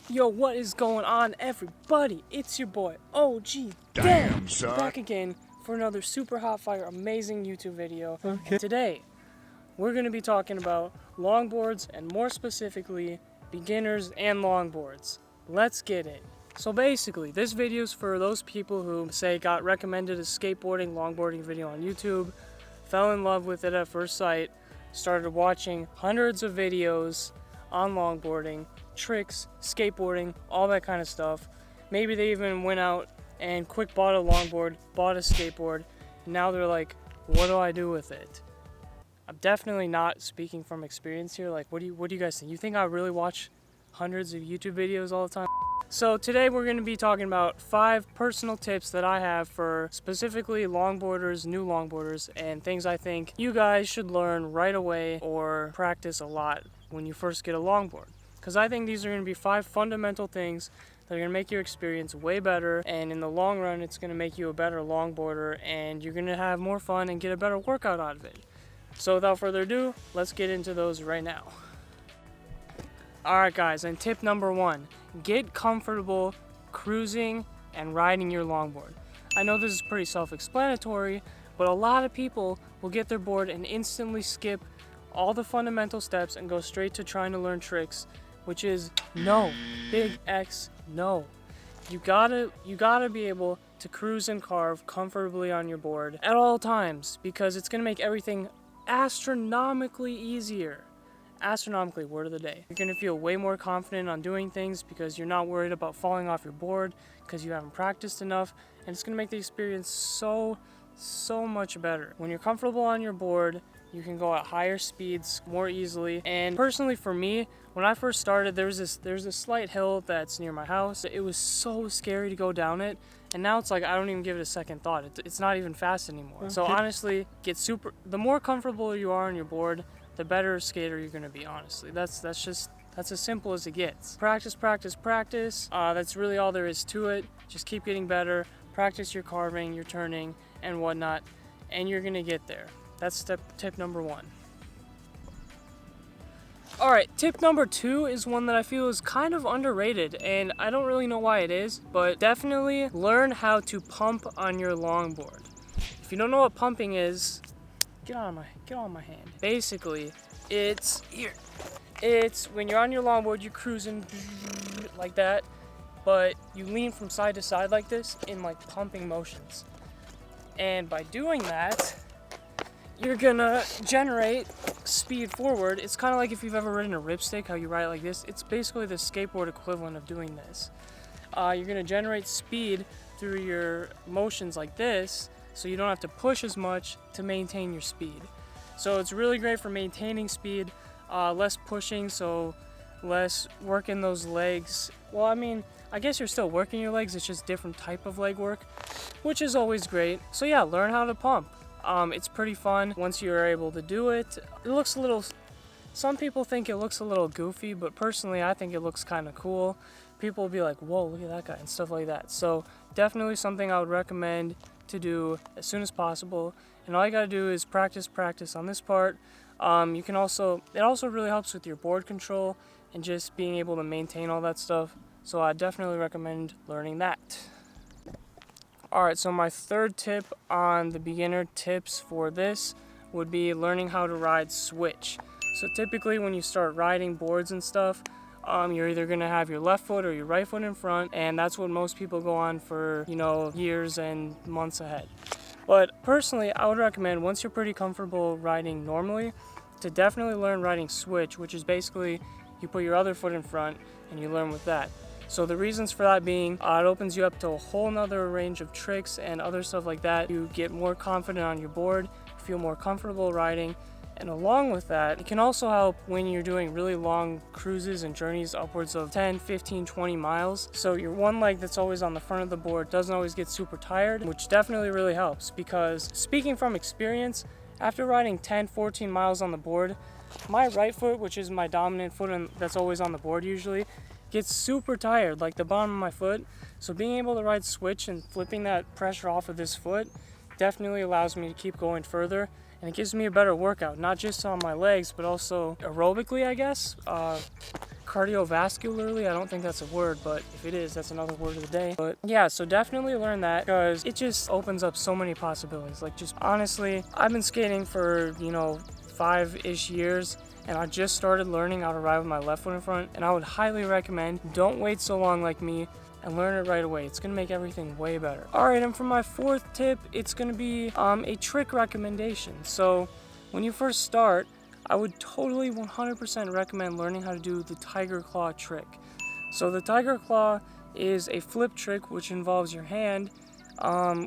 Yo, what is going on, everybody? It's your boy, OG Damn, son. back again for another super hot fire, amazing YouTube video. Okay. Today, we're going to be talking about longboards and more specifically, beginners and longboards. Let's get it. So basically, this video is for those people who, say, got recommended a skateboarding, longboarding video on YouTube, fell in love with it at first sight, started watching hundreds of videos on longboarding, tricks, skateboarding, all that kind of stuff. Maybe they even went out and quick bought a longboard, bought a skateboard, and now they're like, what do I do with it? I'm definitely not speaking from experience here. Like, what do you guys think? You think I really watch hundreds of YouTube videos all the time? So today we're going to be talking about 5 personal tips that I have for specifically longboarders, new longboarders, and things I think you guys should learn right away or practice a lot when you first get a longboard. Because I think these are going to be 5 fundamental things that are going to make your experience way better, and in the long run it's going to make you a better longboarder and you're going to have more fun and get a better workout out of it. So without further ado, let's get into those right now. Alright guys, and tip number 1, get comfortable cruising and riding your longboard. I know this is pretty self-explanatory, but a lot of people will get their board and instantly skip all the fundamental steps and go straight to trying to learn tricks, which is no, big X no. You gotta be able to cruise and carve comfortably on your board at all times, because it's gonna make everything astronomically easier. Astronomically, word of the day. You're gonna feel way more confident on doing things because you're not worried about falling off your board because you haven't practiced enough, and it's gonna make the experience so much better. When you're comfortable on your board, you can go at higher speeds more easily. And personally for me, when I first started, there's a slight hill that's near my house. It was so scary to go down it, and now it's like I don't even give it a second thought. It's not even fast anymore. Okay. So honestly, the more comfortable you are on your board, the better skater you're gonna be, honestly. That's as simple as it gets. Practice, practice, practice. That's really all there is to it. Just keep getting better. Practice your carving, your turning, and whatnot, and you're gonna get there. That's tip number 1. Alright, tip number 2 is one that I feel is kind of underrated, and I don't really know why it is, but definitely learn how to pump on your longboard. If you don't know what pumping is, get on my hand. Basically, it's when you're on your longboard, you're cruising like that, but you lean from side to side like this in like pumping motions. And by doing that, you're gonna generate speed forward. It's kind of like if you've ever ridden a ripstick, how you ride it like this. It's basically the skateboard equivalent of doing this. You're gonna generate speed through your motions like this, so you don't have to push as much to maintain your speed. So it's really great for maintaining speed, less pushing, so less working those legs. Well, I mean, I guess you're still working your legs, it's just different type of leg work, which is always great. So yeah, learn how to pump. It's pretty fun once you're able to do it. It looks a little, some people think it looks a little goofy, but personally I think it looks kind of cool. People will be like, whoa, look at that guy, and stuff like that. So definitely something I would recommend to do as soon as possible. And all you gotta do is practice on this part. It also really helps with your board control and just being able to maintain all that stuff. So I definitely recommend learning that. Alright, so my third tip on the beginner tips for this would be learning how to ride switch. So typically when you start riding boards and stuff, you're either going to have your left foot or your right foot in front, and that's what most people go on for, years and months ahead. But personally, I would recommend, once you're pretty comfortable riding normally, to definitely learn riding switch, which is basically you put your other foot in front and you learn with that. So the reasons for that being, it opens you up to a whole nother range of tricks and other stuff like that. You get more confident on your board, feel more comfortable riding, and along with that, it can also help when you're doing really long cruises and journeys upwards of 10, 15, 20 miles. So your one leg that's always on the front of the board doesn't always get super tired, which definitely really helps, because speaking from experience, after riding 10, 14 miles on the board, my right foot, which is my dominant foot and that's always on the board usually, gets super tired, like the bottom of my foot. So being able to ride switch and flipping that pressure off of this foot definitely allows me to keep going further, and it gives me a better workout, not just on my legs but also aerobically, I guess. cardiovascularly. I don't think that's a word, but if it is, that's another word of the day. But yeah, so definitely learn that, because it just opens up so many possibilities. Like, just honestly, I've been skating for, 5-ish years, and I just started learning how to ride with my left foot in front, and I would highly recommend, don't wait so long like me and learn it right away. It's gonna make everything way better. All right, and for my fourth tip, it's gonna be a trick recommendation. So when you first start, I would totally 100% recommend learning how to do the tiger claw trick. So the tiger claw is a flip trick which involves your hand,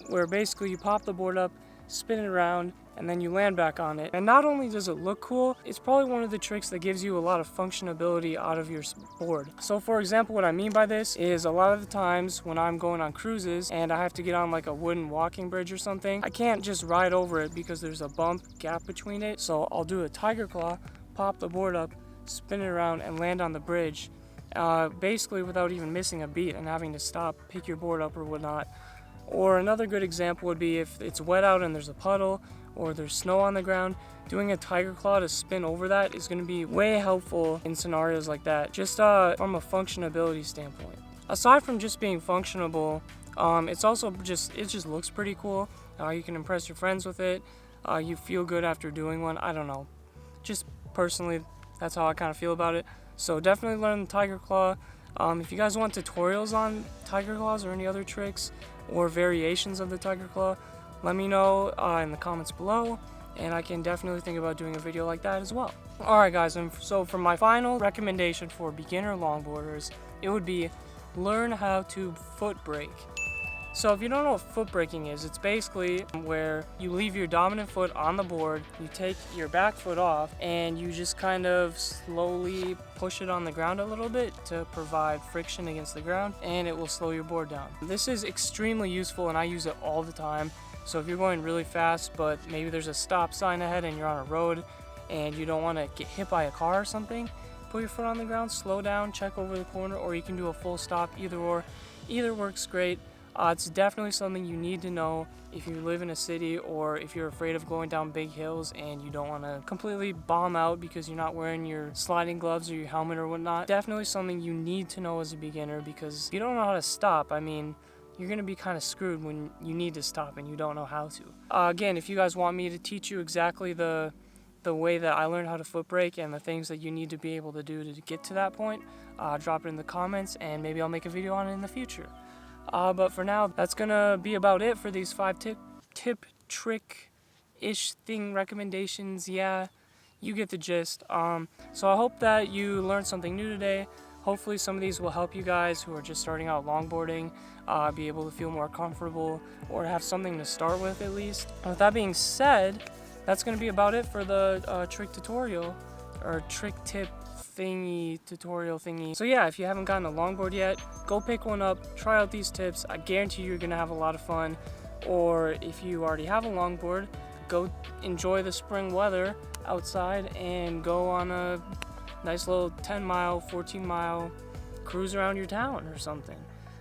where basically you pop the board up, spin it around, and then you land back on it. And not only does it look cool, it's probably one of the tricks that gives you a lot of functionability out of your board. So for example, what I mean by this is a lot of the times when I'm going on cruises and I have to get on like a wooden walking bridge or something, I can't just ride over it because there's a bump gap between it. So I'll do a tiger claw, pop the board up, spin it around, and land on the bridge, basically without even missing a beat and having to stop, pick your board up or whatnot. Or another good example would be if it's wet out and there's a puddle or there's snow on the ground, doing a tiger claw to spin over that is going to be way helpful in scenarios like that, just from a functionability standpoint. Aside from just being functionable, it's also it just looks pretty cool. You can impress your friends with it. You feel good after doing one. I don't know. Just personally, that's how I kind of feel about it. So definitely learn the tiger claw. If you guys want tutorials on tiger claws or any other tricks or variations of the tiger claw, let me know in the comments below, and I can definitely think about doing a video like that as well. Alright guys, and so for my final recommendation for beginner longboarders, it would be learn how to foot brake. So if you don't know what foot braking is, it's basically where you leave your dominant foot on the board, you take your back foot off, and you just kind of slowly push it on the ground a little bit to provide friction against the ground, and it will slow your board down. This is extremely useful and I use it all the time. So if you're going really fast, but maybe there's a stop sign ahead and you're on a road and you don't want to get hit by a car or something, put your foot on the ground, slow down, check over the corner, or you can do a full stop, either works great. It's definitely something you need to know if you live in a city or if you're afraid of going down big hills and you don't want to completely bomb out because you're not wearing your sliding gloves or your helmet or whatnot. Definitely something you need to know as a beginner, because if you don't know how to stop, I mean, you're going to be kind of screwed when you need to stop and you don't know how to. Again, if you guys want me to teach you exactly the way that I learned how to foot brake and the things that you need to be able to do to get to that point, drop it in the comments and maybe I'll make a video on it in the future. But for now, that's gonna be about it for these 5 tip trick-ish thing recommendations. Yeah, you get the gist. So I hope that you learned something new today. Hopefully some of these will help you guys who are just starting out longboarding be able to feel more comfortable or have something to start with at least. And with that being said, that's gonna be about it for the trick tutorial or trick tip tutorial thingy. So yeah, if you haven't gotten a longboard yet, go pick one up, try out these tips. I guarantee you're gonna have a lot of fun. Or if you already have a longboard, go enjoy the spring weather outside and go on a nice little 10-mile, 14-mile cruise around your town or something.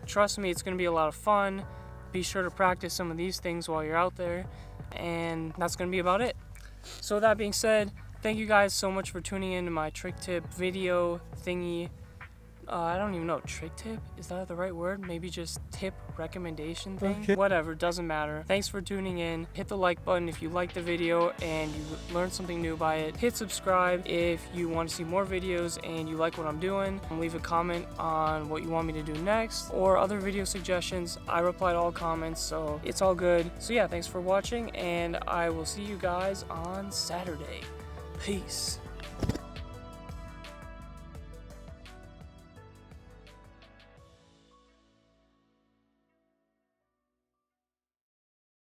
Trust me, it's gonna be a lot of fun. Be sure to practice some of these things while you're out there, and that's gonna be about it. So with that being said, thank you guys so much for tuning in to my trick tip video thingy. I don't even know, trick tip? Is that the right word? Maybe just tip recommendation thing? Okay. Whatever, doesn't matter. Thanks for tuning in. Hit the like button if you liked the video and you learned something new by it. Hit subscribe if you want to see more videos and you like what I'm doing. Leave a comment on what you want me to do next or other video suggestions. I reply to all comments, so it's all good. So yeah, thanks for watching and I will see you guys on Saturday. Peace.